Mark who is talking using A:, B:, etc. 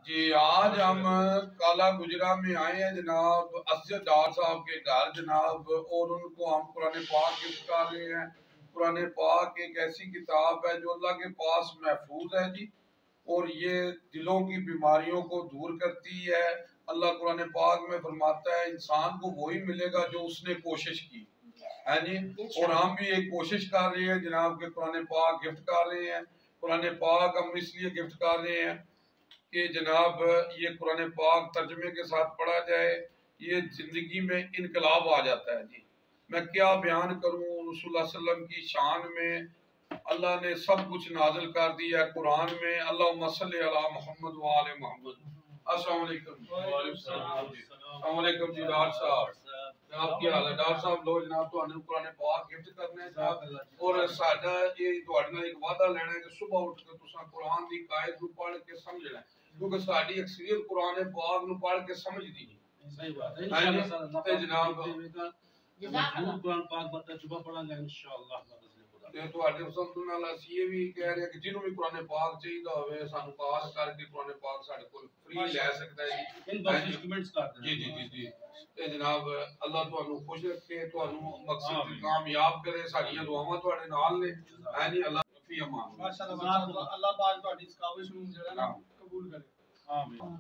A: جی آج ہم کالا گوجراں میں آئے ہیں جناب اسجد صاحب کے گھر جناب، اور ان کو ہم قرآن پاک گفٹ کر رہے ہیں۔ قرآن پاک ایک ایسی کتاب ہے جو اللہ کے پاس محفوظ ہے جی، اور یہ دلوں کی بیماریوں کو دور کرتی ہے۔ اللہ قرآن پاک میں فرماتا ہے انسان کو وہی ملے گا جو اس نے کوشش کی ہے جی، اور ہم بھی ایک کوشش کر رہے ہیں جناب کہ قرآن پاک گفٹ کر رہے ہیں۔ قرآن پاک ہم اس لیے گفٹ کر رہے ہیں کہ جناب یہ قرآن پاک ترجمے کے ساتھ پڑھا جائے، یہ زندگی میں انقلاب آ جاتا ہے جی۔ میں کیا بیان کروں رسول اللہ صلی اللہ علیہ وسلم کی شان میں، اللہ نے سب کچھ نازل کر دیا ہے قرآن میں۔ اللہم صلی علی محمد وآل محمد۔ السلام علیکم۔ السلام علیکم جی ڈاکٹر صاحب، جناب کی حال ہے ڈاکٹر صاحب؟ لو جناب تو قرآن پاک گفٹ کرنے ہیں، اور ساڈا یہ تہاڈے نال ایک وعدہ لینا ہے کہ صبح اٹھ کے تساں قرآن دی آیت کو پڑھ کے سمجھنا ہے، کیونکہ ساری اکثریت قرآن پاک نو پڑھ کے سمجھدی نہیں۔ صحیح بات ہے، انشاءاللہ جناب ضرور قرآن پاک پر تجربہ پڑھاں گا انشاءاللہ۔ تے تہاڈے وسلم نال اسی یہ بھی کہہ رہے ہیں کہ جنوں بھی قرآن پاک چاہیدا ہوئے سانو کال کر کے قرآن پاک ساڈے کول فری لے سکدا ہے جی۔ ان بس کمنٹس کر دیں جی جی جی جی۔ تے جناب اللہ تانوں خوش رکھے، تانوں مقصد کامیاب کرے، ساڈیاں دعاواں تہاڈے نال نے ہے جی۔ اللہ فی امان۔ ماشاءاللہ اللہ پاک تہاڈی اس کاوش نوں جڑا نا قبول کرے، آمین۔